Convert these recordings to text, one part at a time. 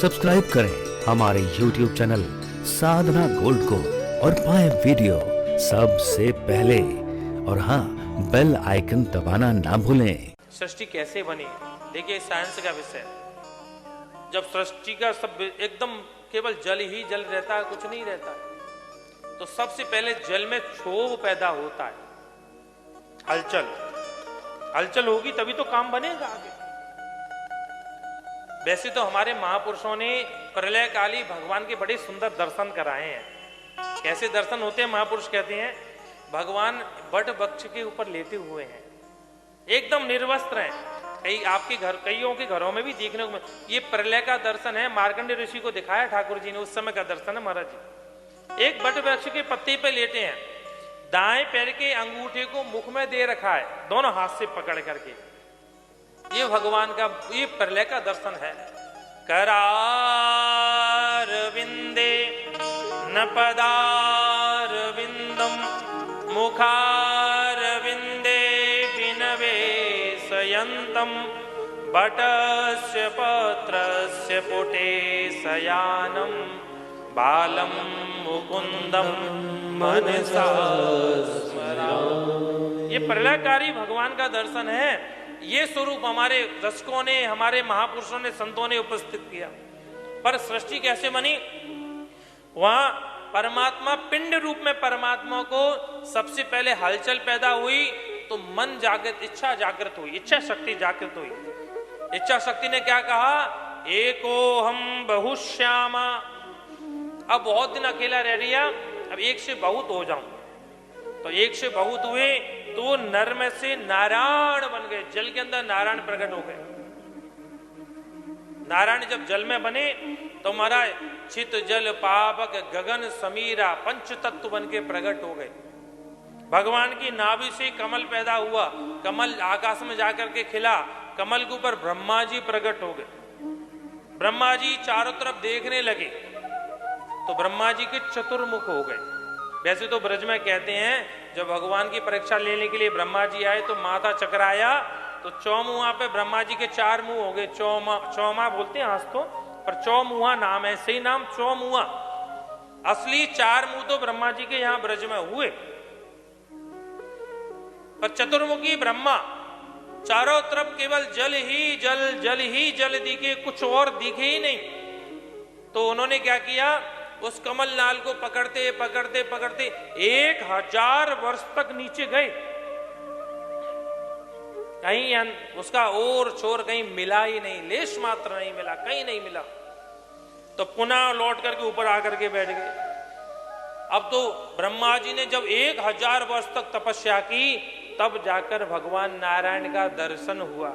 Subscribe करें हमारे YouTube channel साधना gold को और पाएं वीडियो सबसे पहले। और हाँ, बेल आइकन दबाना ना भूलें। सृष्टि कैसे बनी? देखिए, साइंस का विषय। जब सृष्टि का सब एकदम केवल जल ही जल रहता है, कुछ नहीं रहता है, तो सबसे पहले जल में क्षोभ पैदा होता है, हलचल। हलचल होगी तभी तो काम बनेगा आगे। वैसे तो हमारे महापुरुषों ने प्रलय काली भगवान के बड़े सुंदर दर्शन कराए हैं। कैसे दर्शन होते हैं? महापुरुष कहते हैं भगवान बट वृक्ष के ऊपर लेटे हुए हैं, एकदम निर्वस्त्र हैं। आपके घर, कईयों के घरों में भी देखने को ये प्रलय का दर्शन है। मार्कंडेय ऋषि को दिखाया ठाकुर जी ने, उस समय का दर्शन है महाराज जी। एक बट वृक्ष के पत्ते पे लेटे हैं, दाएं पैर के अंगूठे को मुख में दे रखा है, दोनों हाथ से पकड़ करके। ये भगवान का, ये प्रलय का दर्शन है। करार विंदे न पदार विंदम मुखार विंदे बिनवे सयंतम बटस्य पत्रस्य पुटे सयानम बालम मुकुंदम मनसा स्मरामि। ये प्रलयकारी भगवान का दर्शन है। ये स्वरूप हमारे दर्शकों ने, हमारे महापुरुषों ने, संतों ने उपस्थित किया। पर सृष्टि कैसे बनी? वहां परमात्मा पिंड रूप में परमात्मा को सबसे पहले हलचल पैदा हुई, तो मन जागृत, इच्छा जागृत हुई, इच्छा शक्ति जागृत हुई। इच्छा शक्ति ने क्या कहा? एको हम बहुश्यामा। अब बहुत दिन अकेला रह लिया, अब एक से बहुत हो जाऊं। तो एक से बहुत हुए तो वो नर में से नारायण बन गए, जल के अंदर नारायण प्रकट हो गए। नारायण जब जल में बने तो महाराज चित जल पावक गगन समीरा पंच तत्व बन के प्रकट हो गए। भगवान की नाभि से कमल पैदा हुआ, कमल आकाश में जाकर के खिला, कमल के ऊपर ब्रह्मा जी प्रकट हो गए। ब्रह्मा जी चारों तरफ देखने लगे तो ब्रह्मा जी के चतुर्मुख हो गए। वैसे तो ब्रज में कहते हैं जब भगवान की परीक्षा लेने के लिए ब्रह्मा जी आए तो माथा चकराया, तो चौमुहा पे ब्रह्मा जी के चार मुंह हो गए। चौमा बोलते हैं आज तो, पर चौमुहा नाम है, सही नाम चौमुहा। असली चार मुंह तो ब्रह्मा जी के यहां ब्रज में हुए, पर चतुर्मुखी ब्रह्मा चारों तरफ केवल जल ही जल, जल ही जल दिखे, कुछ और दिखे ही नहीं। तो उन्होंने क्या किया? उस कमल नाल को पकड़ते पकड़ते पकड़ते 1000 वर्ष तक नीचे गए, कहीं उसका ओर छोर कहीं मिला ही नहीं, लेश मात्र नहीं मिला, कहीं नहीं मिला। तो पुनः लौट करके ऊपर आकर के बैठ गए। अब तो ब्रह्मा जी ने जब 1000 वर्ष तक तपस्या की, तब जाकर भगवान नारायण का दर्शन हुआ।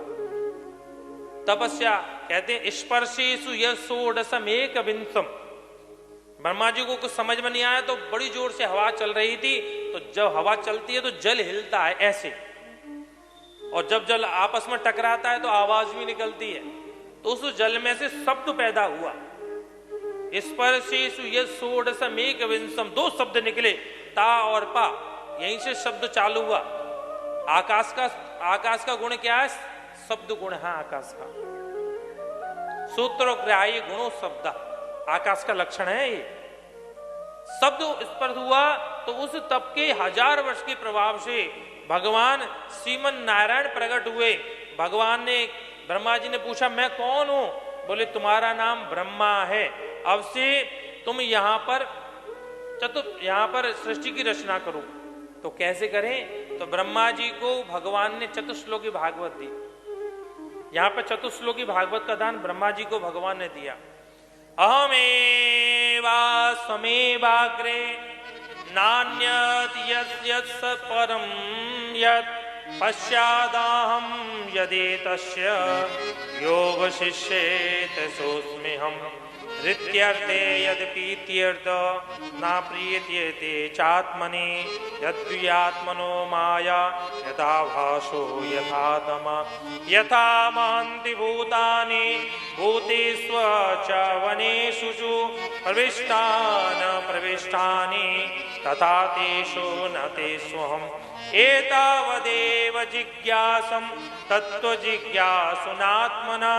तपस्या कहते हैं स्पर्शेषु यशोडसम एक विंशम। ब्रह्मा जी को कुछ समझ में नहीं आया तो बड़ी जोर से हवा चल रही थी, तो जब हवा चलती है तो जल हिलता है ऐसे, और जब जल आपस में टकराता है तो आवाज भी निकलती है। तो उस जल में से शब्द पैदा हुआ, स्पर्शेषु यशोडसम एक विंशम। 2 शब्द निकले, ता और पा, यहीं से शब्द चालू हुआ। आकाश का गुण क्या है? शब्द गुण है आकाश का। सूत्रोग्राह्य गुणों शब्द, आकाश का लक्षण है ये। शब्द स्पर्श हुआ तो उस तप के 1000 वर्ष के प्रभाव से भगवान श्रीमन नारायण प्रकट हुए। भगवान ने, ब्रह्मा जी ने पूछा मैं कौन हूं? बोले तुम्हारा नाम ब्रह्मा है, अब से तुम यहां पर सृष्टि की रचना करो। तो कैसे करें? तो ब्रह्मा जी को भगवान ने चतुश्लोकी भागवत दी। यहां पर चतुश्लोकी भागवत का दान ब्रह्मा जी को भगवान ने दिया। अहमेवा स्वमेवाग्रे नान्यत् यद्यत् परम यत् पश्चादाहं यदेतस्य योग शिष्येत सोऽस्म्यहम् ऋत्यर्थे यद्पीत्यर्थ ना प्रीयते चात्मनि यद्वियात्मनो माया यथा भासो यथा तम यथा महन्ति भूतानि भूतेष्व च वनेषु शुचु प्रविष्टान प्रविष्टानि तथा तेषु न तेष्वहम् एतावदेव जिज्ञासं तत्व जिज्ञासुनात्मना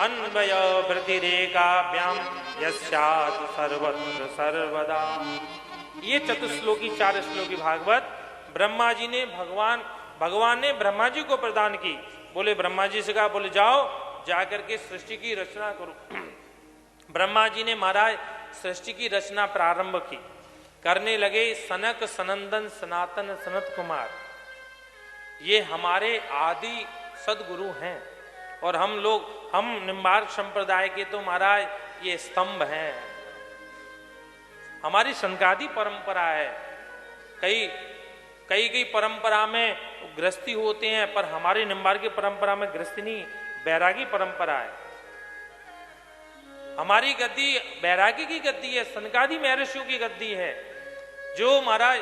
अन्वय वृत्तिरेकाभ्याम यस्यात् सर्वत्र सर्वदा। ये चतुश्लोकी 4 श्लोकी भागवत ब्रह्मा जी ने भगवान ने ब्रह्मा जी को प्रदान की। बोले ब्रह्मा जी से कहा, बोले जाओ जाकर के सृष्टि की रचना करो। ब्रह्मा जी ने महाराज सृष्टि की रचना प्रारंभ की। करने लगे सनक सनंदन सनातन सनत कुमार, ये हमारे आदि सदगुरु हैं। और हम निम्बार्क संप्रदाय के तो महाराज ये स्तंभ हैं। हमारी संकादी परंपरा है। कई परंपरा में गृहस्थी होते हैं, पर हमारी निम्बार्क की परंपरा में गृहस्थी नहीं, बैरागी परंपरा है। हमारी गद्दी बैरागी की गद्दी है, सनकादि महर्षियों की गद्दी है। जो महाराज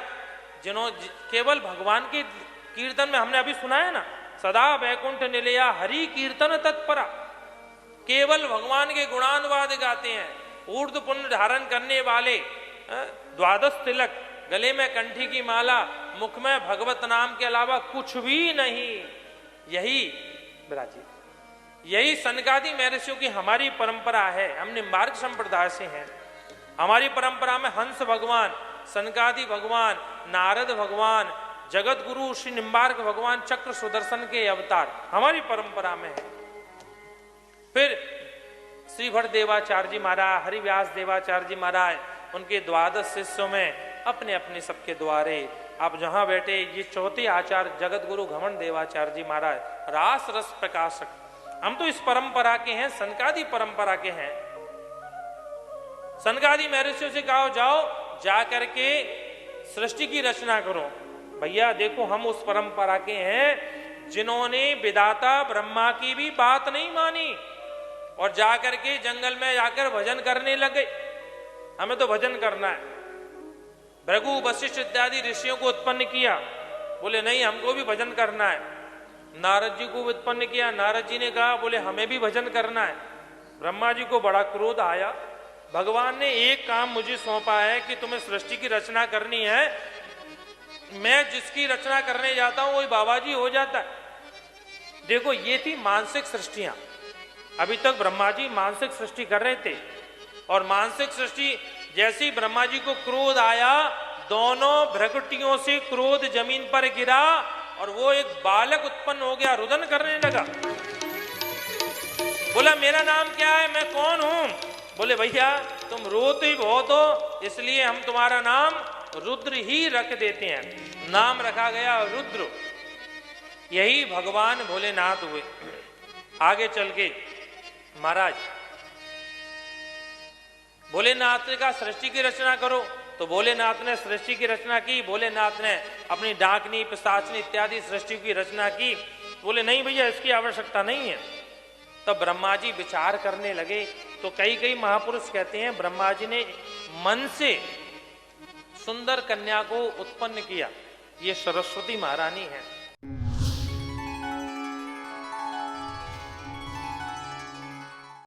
केवल भगवान के कीर्तन में, हमने अभी सुना है ना, सदा वैकुंठ निलया हरि कीर्तन तत्परा, केवल भगवान के गुणानुवाद गाते हैं। ऊर्ध्व पुण्य धारण करने वाले, द्वादश तिलक, गले में कंठी की माला, मुख में भगवत नाम के अलावा कुछ भी नहीं। यही सनकादि महर्षियों की हमारी परंपरा है। हम निम्बार्क संप्रदाय से हैं। हमारी परंपरा में हंस भगवान, सनकादि भगवान, नारद भगवान, जगत गुरु श्री निम्बार्क भगवान चक्र सुदर्शन के अवतार हमारी परंपरा में है। फिर श्री भट्ट देवाचार्य जी महाराज, हरिव्यास देवाचार्य जी महाराज, उनके 12 शिष्यों में अपने अपने सबके द्वारे आप जहां बैठे, ये चौथे आचार्य जगत गुरु घमंड देवाचार्य जी महाराज, रास रस प्रकाशक। हम तो इस परंपरा के हैं, सनकादि परंपरा के हैं। सनकादि महर्षियों से कहो जाओ जा करके सृष्टि की रचना करो। भैया देखो, हम उस परंपरा के हैं जिन्होंने विधाता ब्रह्मा की भी बात नहीं मानी और जाकर के जंगल में जाकर भजन करने लगे। हमें तो भजन करना है। भृगु वशिष्ठ इत्यादि ऋषियों को उत्पन्न किया, बोले नहीं हमको भी भजन करना है। नारद जी को उत्पन्न किया, नारद जी ने कहा बोले हमें भी भजन करना है। ब्रह्मा जी को बड़ा क्रोध आया। भगवान ने एक काम मुझे सौंपा है कि तुम्हें सृष्टि की रचना करनी है। मैं जिसकी रचना करने जाता हूं वही बाबा जी हो जाता है। देखो ये थी मानसिक सृष्टियां। अभी तक ब्रह्मा जी मानसिक सृष्टि कर रहे थे, और मानसिक सृष्टि जैसी ब्रह्मा जी को क्रोध आया, दोनों भ्रकुटियों से क्रोध जमीन पर गिरा और वो एक बालक उत्पन्न हो गया, रुदन करने लगा। बोला मेरा नाम क्या है, मैं कौन हूं? बोले भैया तुम रोते ही बहुत हो, इसलिए हम तुम्हारा नाम रुद्र ही रख देते हैं। नाम रखा गया रुद्र। यही भगवान भोलेनाथ हुए। आगे चल के महाराज भोलेनाथ ने कहा सृष्टि की रचना करो, तो भोलेनाथ ने सृष्टि की रचना की। भोलेनाथ ने अपनी डाकनी पिशाचनी इत्यादि सृष्टि की रचना की। बोले नहीं भैया इसकी आवश्यकता नहीं है। तब ब्रह्मा जी विचार करने लगे। तो कई महापुरुष कहते हैं ब्रह्मा जी ने मन से सुंदर कन्या को उत्पन्न किया। ये सरस्वती महारानी है।